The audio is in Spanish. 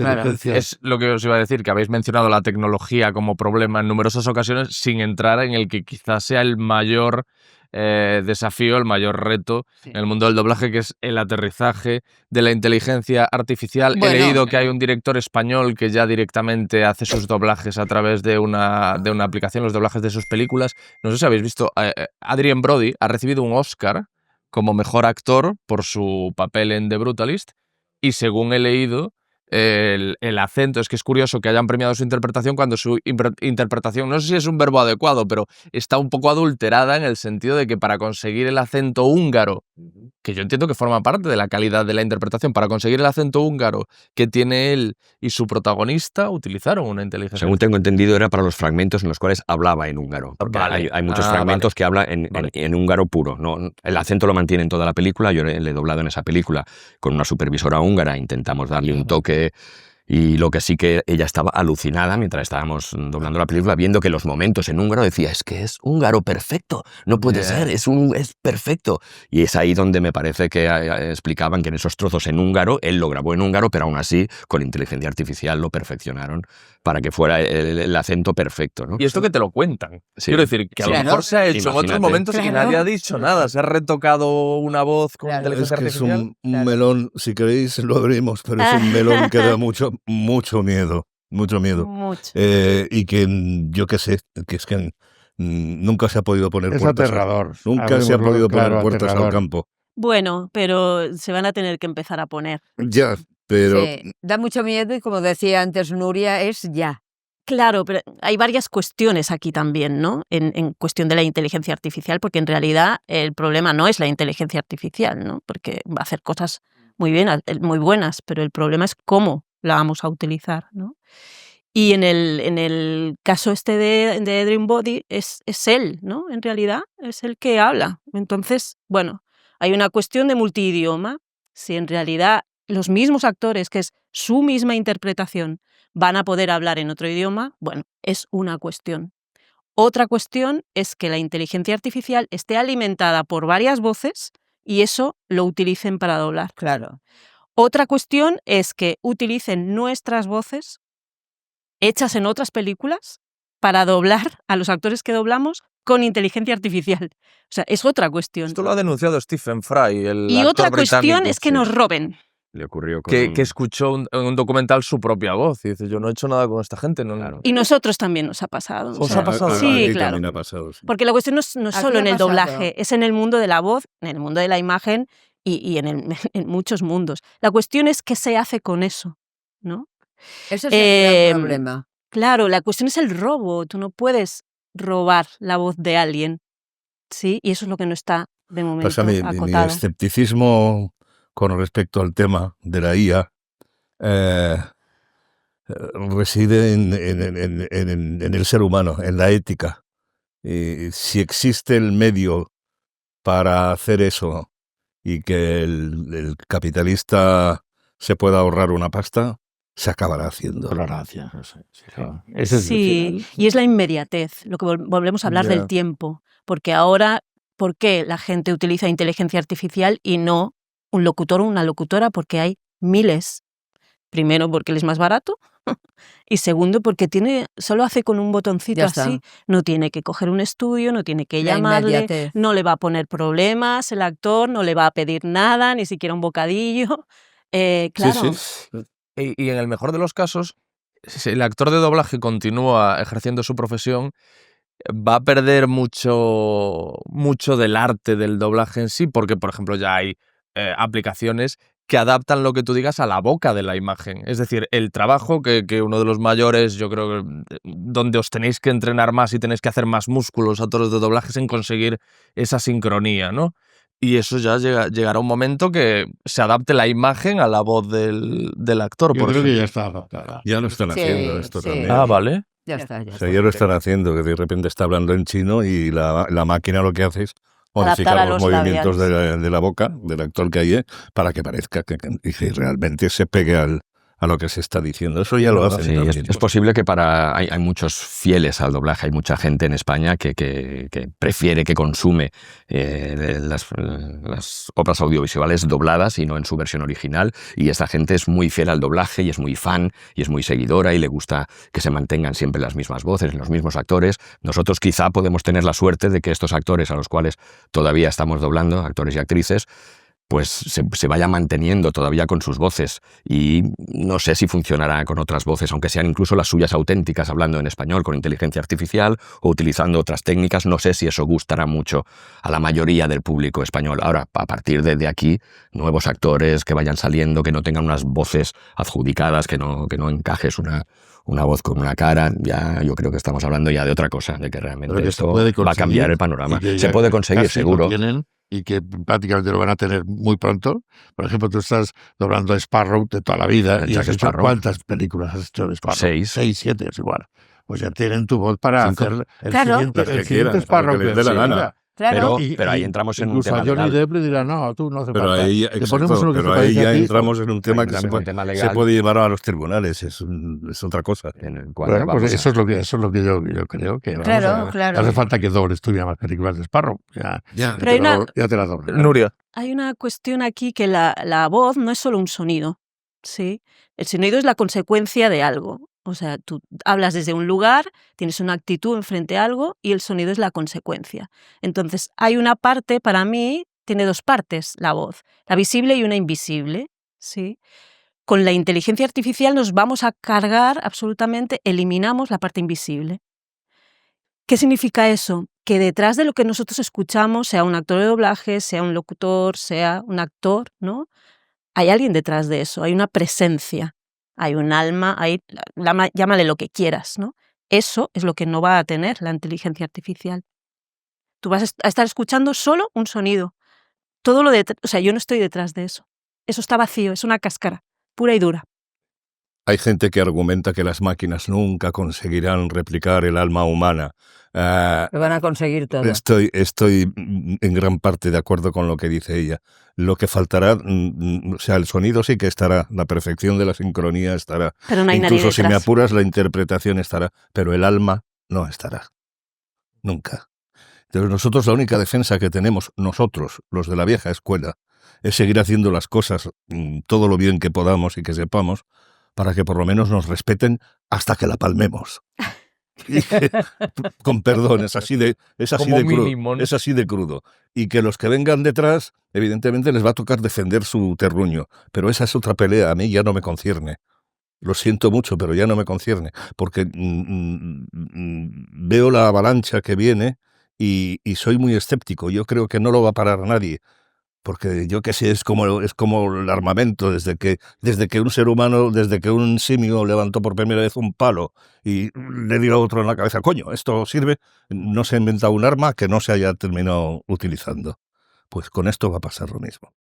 inteligencia. Es lo que os iba a decir, que habéis mencionado la tecnología como problema en numerosas ocasiones sin entrar en el que quizás sea el mayor desafío, el mayor reto en el mundo del doblaje, que es el aterrizaje de la inteligencia artificial. He leído que hay un director español que ya directamente hace sus doblajes a través de una aplicación, los doblajes de sus películas. No sé si habéis visto, Adrien Brody ha recibido un Oscar como mejor actor por su papel en The Brutalist, y según he leído, el acento, es que es curioso que hayan premiado su interpretación cuando su interpretación, no sé si es un verbo adecuado, pero está un poco adulterada en el sentido de que para conseguir el acento húngaro, que yo entiendo que forma parte de la calidad de la interpretación, para conseguir el acento húngaro que tiene él y su protagonista, utilizaron una inteligencia. Según tengo entendido, era para los fragmentos en los cuales hablaba en húngaro. Porque hay muchos fragmentos que habla en húngaro puro. ¿No? El acento lo mantiene en toda la película. Yo le he doblado en esa película con una supervisora húngara. Intentamos darle un toque. Y lo que sí que ella estaba alucinada mientras estábamos doblando la película, viendo que los momentos en húngaro decía, es que es húngaro perfecto, no puede ser, es perfecto. Y es ahí donde me parece que explicaban que en esos trozos en húngaro, él lo grabó en húngaro, pero aún así con inteligencia artificial lo perfeccionaron para que fuera el acento perfecto, ¿no? Y esto que te lo cuentan. Sí. Quiero decir, que a lo mejor se ha hecho en otros momentos y nadie ha dicho nada. Se ha retocado una voz con inteligencia artificial. Es un melón, si queréis lo abrimos, pero es un melón que da mucho miedo. Mucho miedo. Y que yo qué sé, que es que nunca se ha podido poner es puertas. Aterrador. Nunca se ha podido poner puertas al campo. Bueno, pero se van a tener que empezar a poner. Ya, pero... Sí, da mucho miedo y como decía antes Nuria, es ya. Claro, pero hay varias cuestiones aquí también, ¿no? En cuestión de la inteligencia artificial, porque en realidad el problema no es la inteligencia artificial, ¿no? Porque va a hacer cosas muy buenas, pero el problema es cómo la vamos a utilizar, ¿no? Y en el caso este de Adrien Brody es él, ¿no? En realidad es el que habla. Entonces, bueno, hay una cuestión de multidioma. Si en realidad los mismos actores, que es su misma interpretación, van a poder hablar en otro idioma, bueno, es una cuestión. Otra cuestión es que la inteligencia artificial esté alimentada por varias voces y eso lo utilicen para doblar. Claro. Otra cuestión es que utilicen nuestras voces hechas en otras películas para doblar a los actores que doblamos con inteligencia artificial. O sea, es otra cuestión. Esto lo ha denunciado Stephen Fry, el Y actor otra cuestión británico, es que nos roben. Le ocurrió con que escuchó en un documental su propia voz y dice, yo no he hecho nada con esta gente. No, Claro. Y nosotros también nos ha pasado. ¿Os ha pasado? Sí, Aquí claro. también ha pasado, sí. Porque la cuestión no es Aquí solo ha en el pasado. doblaje, es en el mundo de la voz, en el mundo de la imagen y en muchos mundos. La cuestión es qué se hace con eso, ¿no? Ese es el gran problema. Claro, la cuestión es el robo. Tú no puedes robar la voz de alguien, ¿sí? Y eso es lo que no está de momento Pasa mi acotado. escepticismo con respecto al tema de la IA reside en el ser humano, en la ética. Si existe el medio para hacer eso y que el capitalista se pueda ahorrar una pasta, se acabará haciendo. Gracias. Ese es Sí, y es la inmediatez, lo que volvemos a hablar Ya. del tiempo, porque ahora, ¿por qué la gente utiliza inteligencia artificial y no un locutor o una locutora? Porque hay miles. Primero, porque él es más barato, y segundo, porque solo hace con un botoncito Ya está. así, no tiene que coger un estudio, no tiene que La llamarle, inmediatez. no le va a poner problemas, el actor no le va a pedir nada, ni siquiera un bocadillo. Claro. Sí. Y en el mejor de los casos, si el actor de doblaje continúa ejerciendo su profesión, va a perder mucho del arte del doblaje en sí, porque, por ejemplo, ya hay aplicaciones que adaptan lo que tú digas a la boca de la imagen. Es decir, el trabajo que uno de los mayores, yo creo, donde os tenéis que entrenar más y tenéis que hacer más músculos a todos los de doblaje es en conseguir esa sincronía, ¿no? Y eso ya llegará un momento que se adapte la imagen a la voz del actor. Yo por creo que ejemplo. ya está adaptada. Ya lo están Sí, haciendo esto sí. también. Ah, vale. Ya está, ya O sea, está. ya lo están haciendo, que de repente está hablando en chino y la máquina lo que hace es Adaptar a modificar los los movimientos labiales. de la boca del actor que hay para que parezca que realmente se pegue al a lo que se está diciendo. Eso ya lo hacen Sí, también. es posible que hay muchos fieles al doblaje, hay mucha gente en España que prefiere, que consume las obras audiovisuales dobladas y no en su versión original, y esta gente es muy fiel al doblaje y es muy fan y es muy seguidora y le gusta que se mantengan siempre las mismas voces, los mismos actores. Nosotros quizá podemos tener la suerte de que estos actores a los cuales todavía estamos doblando, actores y actrices, pues se vaya manteniendo todavía con sus voces, y no sé si funcionará con otras voces, aunque sean incluso las suyas auténticas, hablando en español con inteligencia artificial o utilizando otras técnicas. No sé si eso gustará mucho a la mayoría del público español. Ahora, a partir de aquí, nuevos actores que vayan saliendo, que no tengan unas voces adjudicadas, que no encajes una voz con una cara, ya yo creo que estamos hablando ya de otra cosa, de que realmente esto va a cambiar el panorama. Se puede conseguir, seguro. Y que prácticamente lo van a tener muy pronto. Por ejemplo, tú estás doblando a Sparrow de toda la vida y has hecho ¿cuántas películas has hecho de Sparrow? 6. 6, 7, es igual. Pues ya tienen tu voz para 5. hacer el Claro. siguiente Sparrow que les dé la gana. Claro. Pero ahí entramos en un incluso tema a Johnny legal. Depp le dirá, no, tú no hace Pero falta. ahí, Te ponemos uno que se pero ahí parece ya a ti. entramos en un tema que Entramos en un tema se legal. puede llevar a los tribunales, es otra cosa. En el cual Bueno, vamos pues a- eso es lo que yo creo que vamos Claro, a, claro. hace falta que dobles tú ya más películas de Sparrow. Ya Pero hay una- ya te la dobles. Nuria. Hay una cuestión aquí que la voz no es solo un sonido, ¿sí? El sonido es la consecuencia de algo. O sea, tú hablas desde un lugar, tienes una actitud enfrente a algo y el sonido es la consecuencia. Entonces, hay una parte, para mí, tiene dos partes la voz, la visible y una invisible, ¿sí? Con la inteligencia artificial nos vamos a cargar absolutamente, eliminamos la parte invisible. ¿Qué significa eso? Que detrás de lo que nosotros escuchamos, sea un actor de doblaje, sea un locutor, sea un actor, ¿no? Hay alguien detrás de eso, hay una presencia, hay un alma, llámale lo que quieras, ¿no? Eso es lo que no va a tener la inteligencia artificial. Tú vas a estar escuchando solo un sonido. Todo lo o sea, yo no estoy detrás de eso. Eso está vacío, es una cáscara, pura y dura. Hay gente que argumenta que las máquinas nunca conseguirán replicar el alma humana. Lo van a conseguir todo. Estoy en gran parte de acuerdo con lo que dice ella. Lo que faltará, o sea, el sonido sí que estará, la perfección de la sincronía estará. Pero no hay nadie Incluso si me detrás. apuras, la interpretación estará, pero el alma no estará. Nunca. Entonces nosotros la única defensa que tenemos, nosotros, los de la vieja escuela, es seguir haciendo las cosas todo lo bien que podamos y que sepamos, para que por lo menos nos respeten hasta que la palmemos. Y que, con perdón, es así de mínimo, crudo. ¿no? Es así de crudo. Y que los que vengan detrás, evidentemente les va a tocar defender su terruño. Pero esa es otra pelea, a mí ya no me concierne. Lo siento mucho, pero ya no me concierne. Porque veo la avalancha que viene y soy muy escéptico. Yo creo que no lo va a parar nadie. Porque yo qué sé, es como el armamento, desde que un ser humano, desde que un simio levantó por primera vez un palo y le dio a otro en la cabeza, coño, esto sirve, no se ha inventado un arma que no se haya terminado utilizando. Pues con esto va a pasar lo mismo.